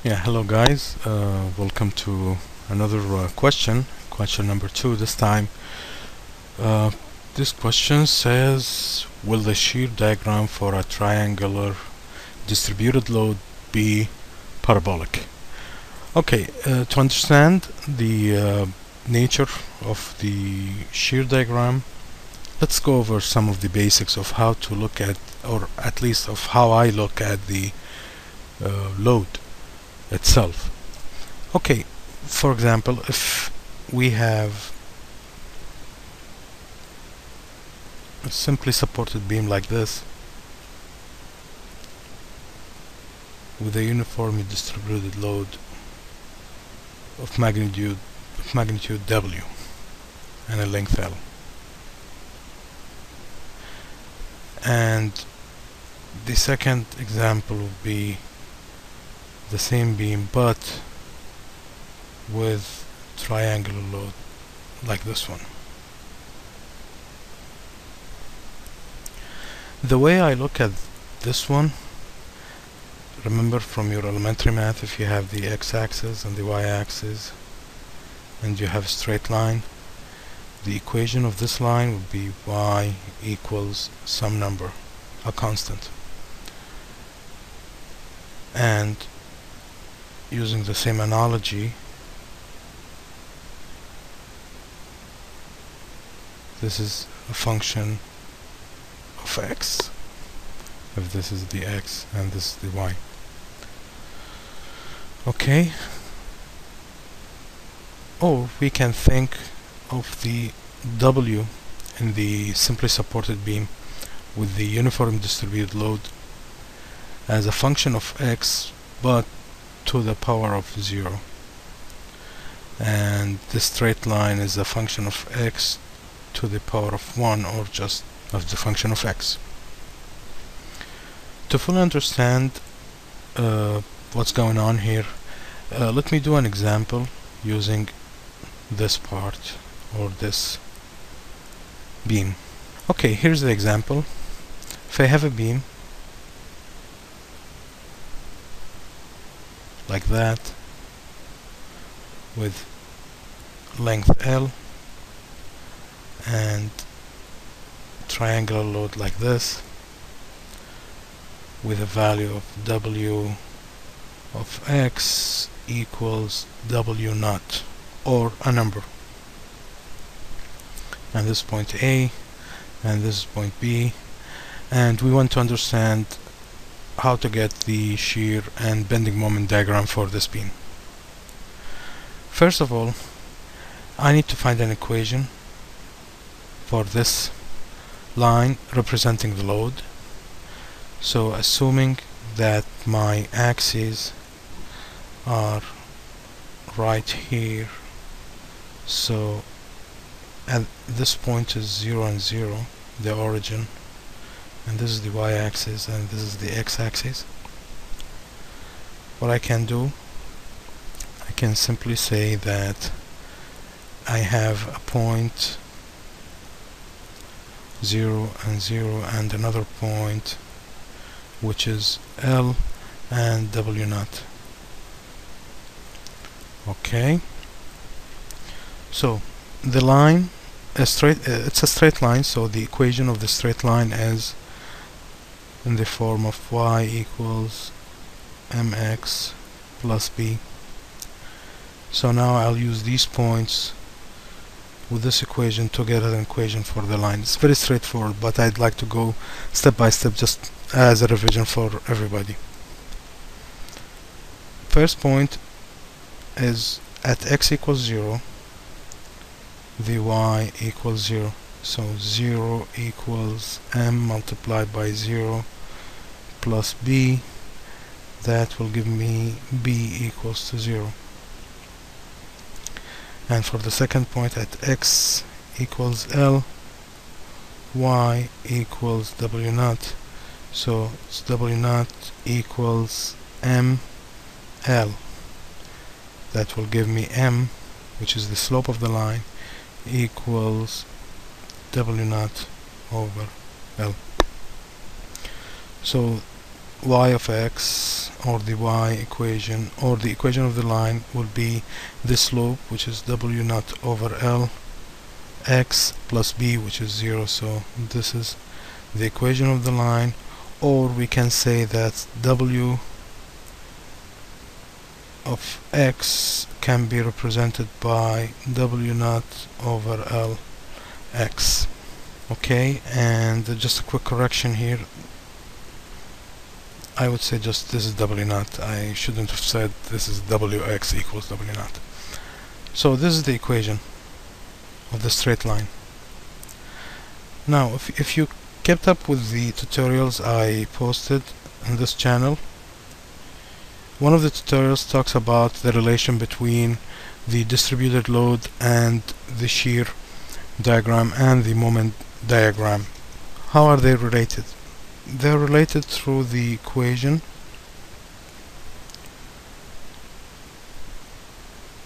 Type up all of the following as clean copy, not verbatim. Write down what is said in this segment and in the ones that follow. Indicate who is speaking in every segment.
Speaker 1: Yeah, hello guys. Welcome to another question number 2 this time. Uh, this question says, will the shear diagram for a triangular distributed load be parabolic? Okay, to understand the nature of the shear diagram, let's go over some of the basics of how to look at, or at least of how I look at the load itself. Okay, for example, if we have a simply supported beam like this with a uniformly distributed load of magnitude W and a length L, and the second example would be the same beam but with triangular load like this one. The way I look at this one, remember from your elementary math, if you have the x-axis and the y-axis and you have a straight line, the equation of this line would be y equals some number, a constant. And using the same analogy, this is a function of x, if this is the x and this is the y. Okay, or we can think of the W in the simply supported beam with the uniform distributed load as a function of x but to the power of 0, and the straight line is a function of x to the power of 1, or just of the function of x. To fully understand what's going on here, let me do an example using this part or this beam. Okay, here's the example. If I have a beam like that with length L and triangular load like this with a value of W of x equals W naught, or a number, and this is point A and this is point B, and we want to understand how to get the shear and bending moment diagram for this beam. First of all, I need to find an equation for this line representing the load. So assuming that my axes are right here, so at this point is 0 and 0, the origin, and this is the y-axis and this is the x-axis. What I can do, I can simply say that I have a point 0 and 0 and another point which is L and W naught. Okay, so the line, it's a straight line, so the equation of the straight line is in the form of y equals mx plus b. So now I'll use these points with this equation to get an equation for the line. It's very straightforward, but I'd like to go step by step just as a revision for everybody. First point is at x equals 0, the y equals 0. So 0 equals m multiplied by 0 plus b. That will give me b equals to 0. And for the second point, at x equals L, y equals W naught. So it's W naught equals m L. That will give me m, which is the slope of the line, equals W naught over L. So y of x, or the y equation, or the equation of the line, will be this slope, which is w naught over L x plus b, which is 0. So this is the equation of the line, or we can say that w of x can be represented by w naught over L x. Okay, and just a quick correction here. I would say just this is w naught. I shouldn't have said this is wx equals w naught. So this is the equation of the straight line. Now if you kept up with the tutorials I posted in this channel, one of the tutorials talks about the relation between the distributed load and the shear diagram and the moment diagram. How are they related? They're related through the equation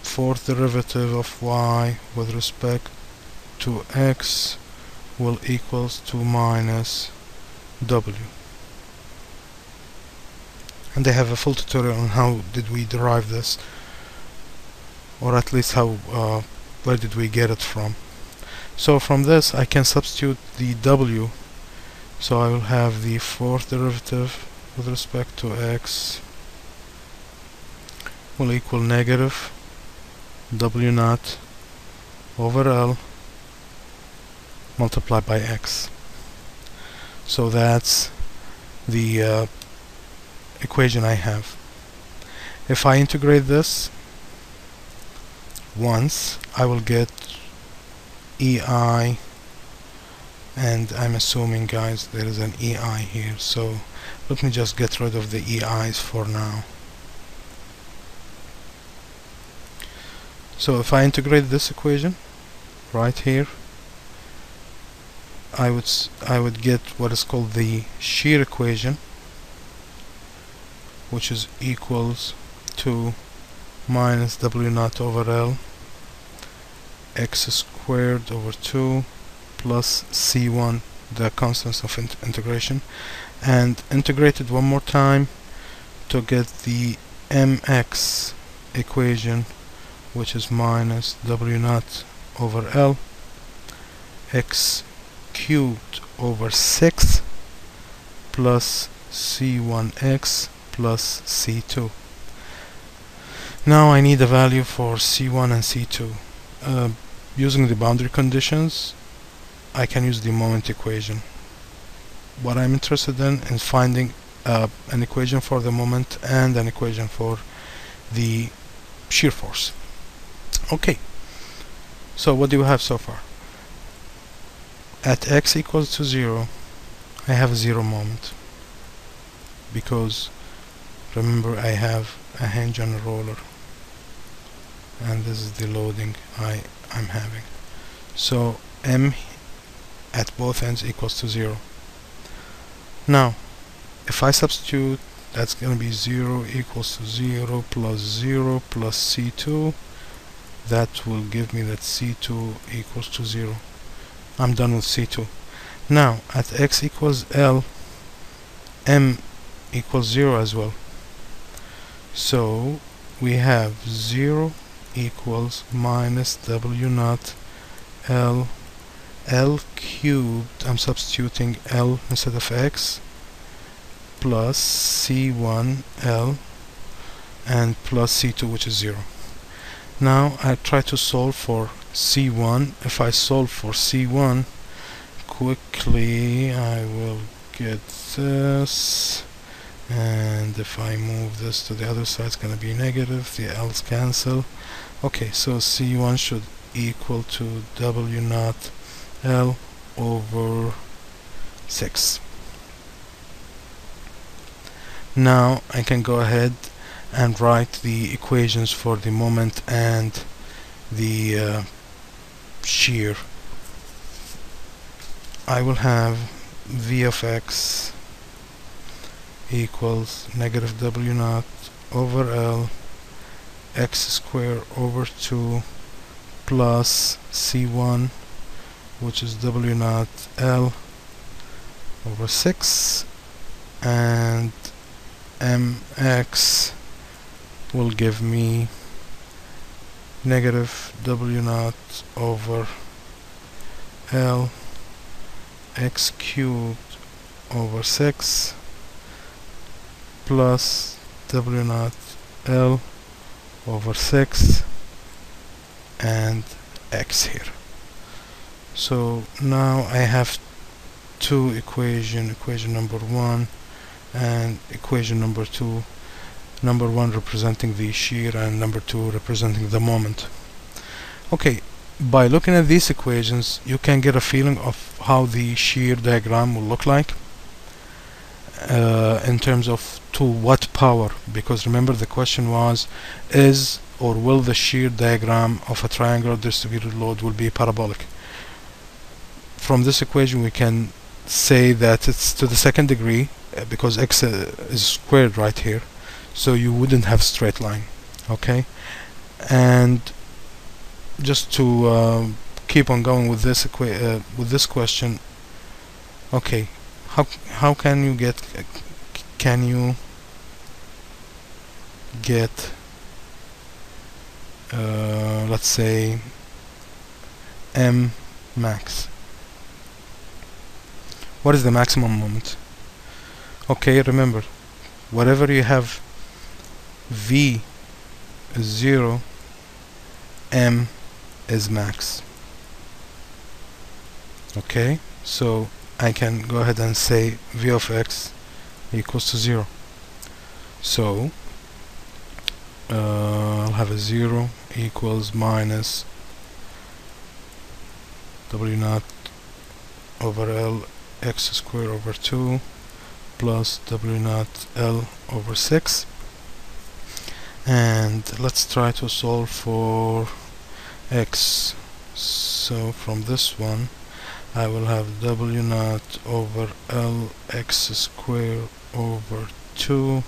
Speaker 1: fourth derivative of y with respect to x will equals to minus w. And they have a full tutorial on how did we derive this, or at least how where did we get it from. So from this I can substitute the w. So I will have the fourth derivative with respect to x will equal negative w naught over L multiplied by x. So that's the equation I have. If I integrate this once, I will get EI, and I'm assuming, guys, there is an EI here, so let me just get rid of the EIs for now. So if I integrate this equation right here, I would get what is called the shear equation, which is equals to minus w naught over L x squared over 2 plus c1, the constants of integration, and integrated one more time to get the mx equation, which is minus w naught over L x cubed over 6 plus c1x plus c2. Now I need a value for c1 and c2. Using the boundary conditions, I can use the moment equation. What I'm interested in is finding an equation for the moment and an equation for the shear force. Okay, so what do we have so far? At x equals to 0, I have a 0 moment, because remember I have a hinge on a roller, and this is the loading I'm having. So m at both ends equals to 0. Now if I substitute, that's going to be 0 equals to 0 plus 0 plus c2. That will give me that c2 equals to 0. I'm done with c2. Now at x equals L, m equals 0 as well. So we have 0 equals minus w naught L cubed, I'm substituting L instead of x, plus c1 L and plus c2, which is 0. Now I try to solve for c1. If I solve for c1 quickly, I will get this, and if I move this to the other side, it's going to be negative. The L's cancel. Okay, so c1 should equal to w naught L over 6. Now I can go ahead and write the equations for the moment and the shear. I will have v of x equals negative w naught over L x squared over 2 plus c1, which is w naught L over 6, and mx will give me negative w naught over L x cubed over 6 plus w naught L over 6 and x here. So now I have two equation number 1 and equation number 2, number 1 representing the shear and number 2 representing the moment. Okay, by looking at these equations you can get a feeling of how the shear diagram will look like in terms of to what power, because remember the question was is or will the shear diagram of a triangular distributed load will be parabolic. From this equation we can say that it's to the second degree because x is squared right here, so you wouldn't have straight line. Okay, and just to keep on going with this question, okay, how can you get let's say m max? What is the maximum moment? Okay, remember, whatever you have v is 0, m is max. Okay, so I can go ahead and say v of x equals to 0. So I'll have a 0 equals minus w naught over L x squared over 2 plus w naught L over 6. And let's try to solve for x. So from this one I will have w naught over L x squared over 2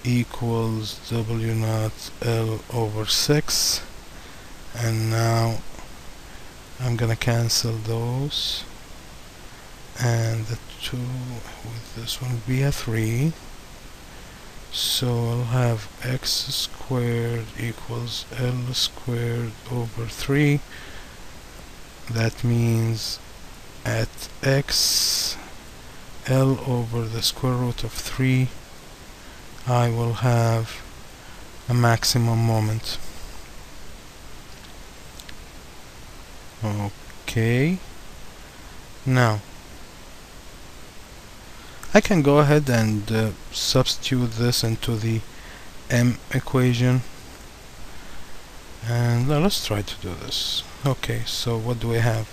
Speaker 1: equals w naught L over 6, and now I'm gonna cancel those, and the 2 with this one will be a 3. So I'll have x squared equals L squared over 3. That means at x L over the square root of 3 I will have a maximum moment. Okay, now I can go ahead and substitute this into the m equation, and let's try to do this. Okay, so what do we have?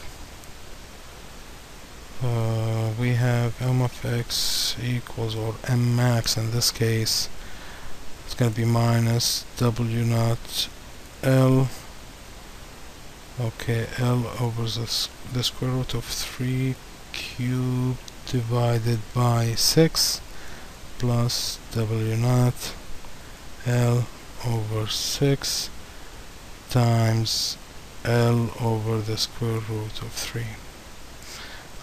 Speaker 1: We have m of x equals, or m max in this case, it's going to be minus w naught L, okay, L over the square root of 3 cubed divided by 6 plus w naught L over 6 times L over the square root of 3.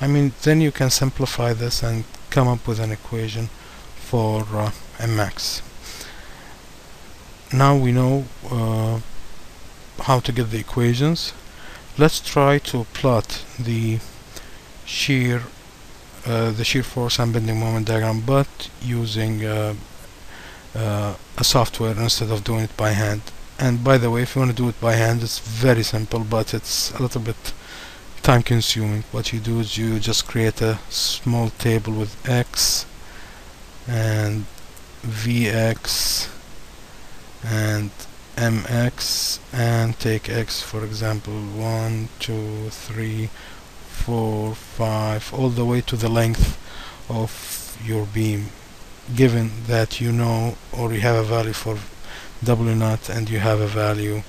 Speaker 1: I mean, then you can simplify this and come up with an equation for m max. Now we know how to get the equations. Let's try to plot the shear force and bending moment diagram, but using a software instead of doing it by hand. And by the way, if you want to do it by hand, it's very simple, but it's a little bit time consuming. What you do is you just create a small table with x and vx and mx, and take x, for example, 1, 2, 3, 4, 5, all the way to the length of your beam, given that you know, or you have a value for w naught and you have a value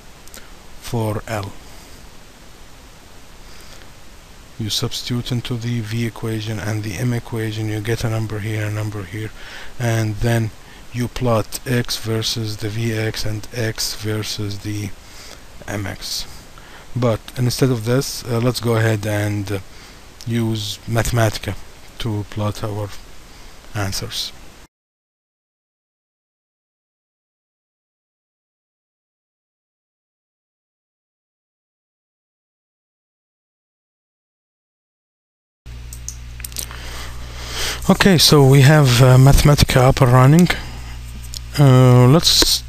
Speaker 1: for L. You substitute into the v equation and the m equation, you get a number here, a number here, and then you plot x versus the vx and x versus the mx. But instead of this, let's go ahead and use Mathematica to plot our answers. Okay, so we have Mathematica up and running. Let's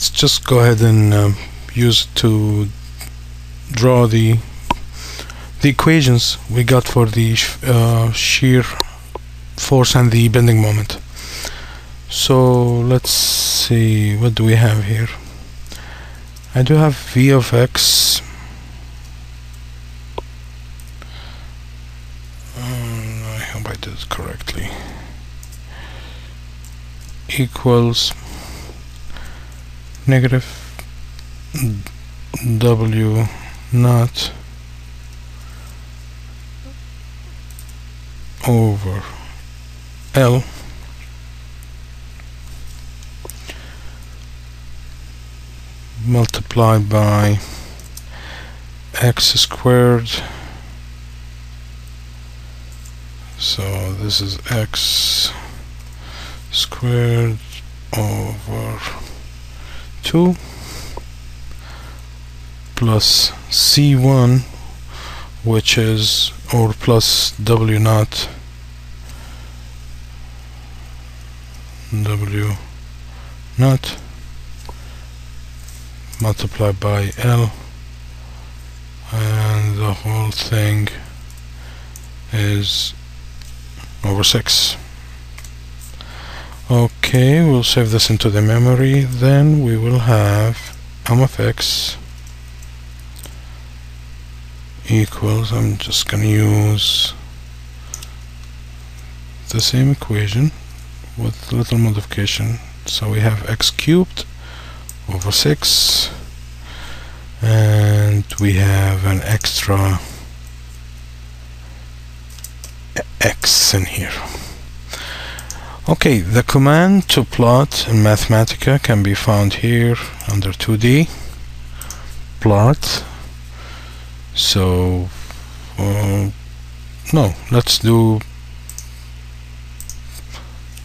Speaker 1: just go ahead and use it to draw the equations we got for the shear force and the bending moment. So let's see, what do we have here? I do have v of x I hope I did it correctly, equals negative w naught over L multiplied by x squared. So this is x squared over 2 plus c1, which is, or plus w naught multiplied by L, and the whole thing is over 6. Okay, we'll save this into the memory. Then we will have m of x equals, I'm just going to use the same equation with little modification. So we have x cubed over 6, and we have an extra x in here. Okay, the command to plot in Mathematica can be found here under 2D, plot. So no, let's do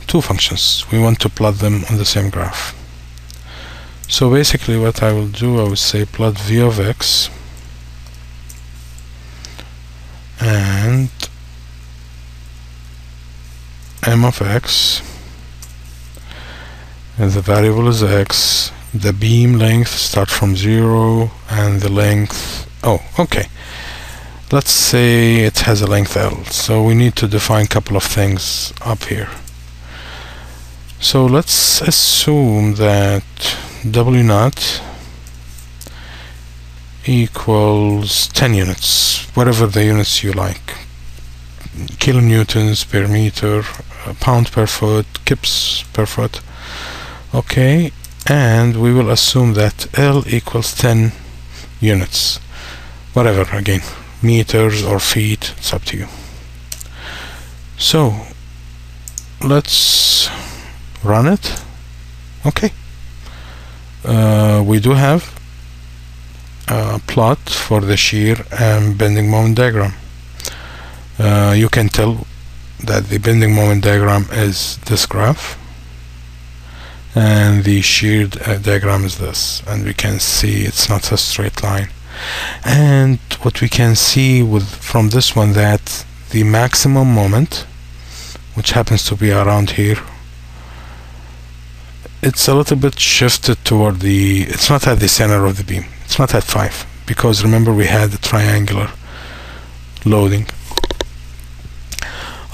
Speaker 1: two functions. We want to plot them on the same graph. So basically what I will do, I will say plot v of x and m of x, and the variable is x, the beam length starts from 0, and the length, okay, let's say it has a length L, so we need to define a couple of things up here. So let's assume that w naught equals 10 units, whatever the units you like, kilonewtons per meter, pound per foot, kips per foot. Okay, and we will assume that L equals 10 units, whatever, again, meters or feet, it's up to you. So let's run it. Okay, we do have a plot for the shear and bending moment diagram. You can tell that the bending moment diagram is this graph and the shear diagram is this, and we can see it's not a straight line. And what we can see from this one, that the maximum moment, which happens to be around here, it's a little bit shifted toward the, it's not at the center of the beam, it's not at 5, because remember we had the triangular loading.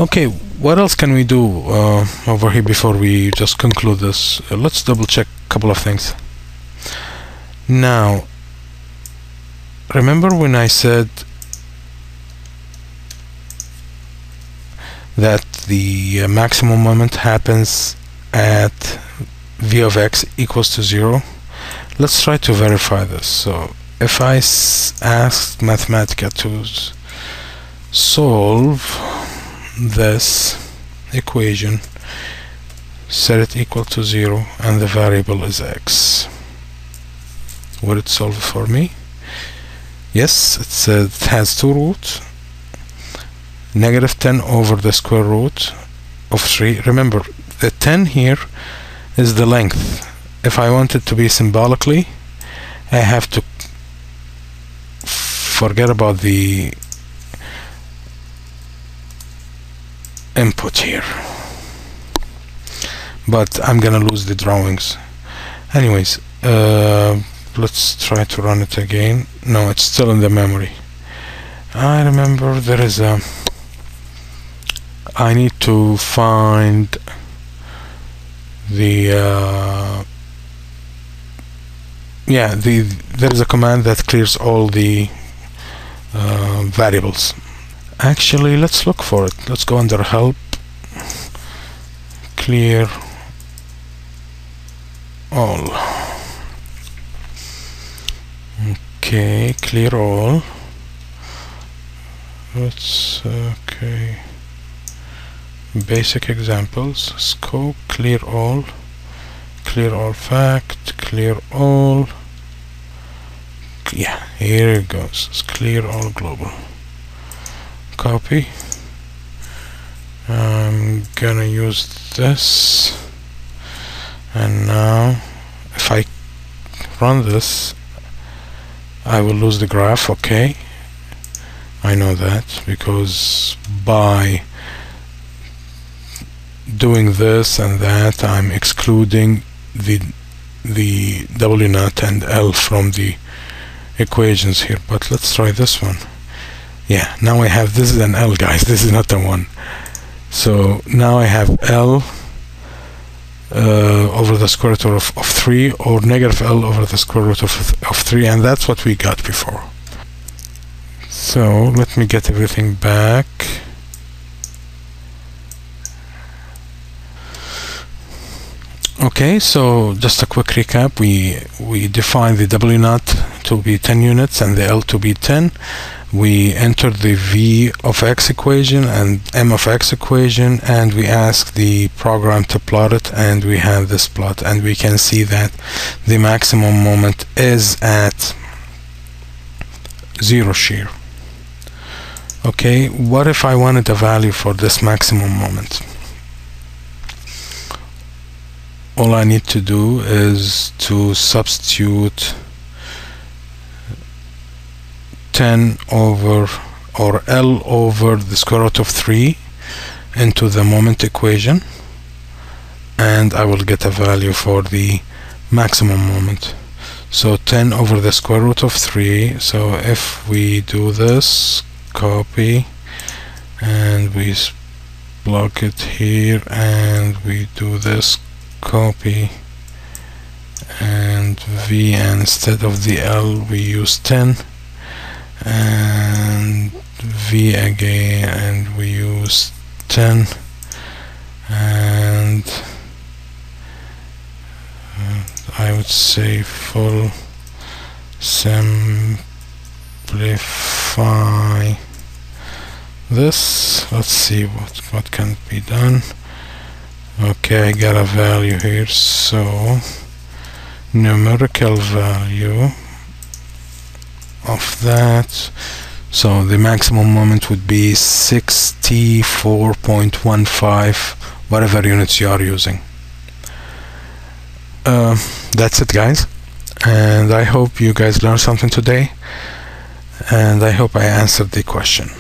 Speaker 1: Okay, what else can we do over here before we just conclude this? Let's double check a couple of things. Now, remember when I said that the maximum moment happens at v of x equals to 0? Let's try to verify this. So if I ask Mathematica to solve this equation, set it equal to 0, and the variable is x, would it solve it for me? Yes, it has two roots, negative 10 over the square root of 3. Remember, the 10 here is the length. If I want it to be symbolically, I have to forget about the input here, but I'm gonna lose the drawings anyways. Let's try to run it again. No, it's still in the memory. I remember there is a I need to find the there is a command that clears all the variables. Actually, let's look for it. Let's go under help, clear all. Okay, clear all. Let's okay, basic examples, scope, clear all fact, clear all. Yeah, here it goes. It's clear all global. Copy. I'm gonna use this, and now if I run this I will lose the graph. Okay, I know that because by doing this and that I'm excluding the W naught and L from the equations here. But let's try this one. Yeah, now I have, this is an L, guys, this is not a 1. So now I have L over the square root of 3, or negative L over the square root of 3, and that's what we got before. So let me get everything back. Okay, so just a quick recap. We defined the W naught to be 10 units and the L to be 10. We entered the V of X equation and M of X equation, and we asked the program to plot it, and we have this plot, and we can see that the maximum moment is at 0 shear. Okay, what if I wanted a value for this maximum moment? All I need to do is to substitute 10 over, or L over the square root of 3 into the moment equation, and I will get a value for the maximum moment. So 10 over the square root of 3. So if we do this, copy, and we block it here, and we do this, copy, and V, and instead of the L we use 10, and V again, and we use 10, and I would say full simplify this. Let's see what can be done. Okay, I got a value here, so numerical value of that, so the maximum moment would be 64.15, whatever units you are using. That's it, guys, and I hope you guys learned something today, and I hope I answered the question.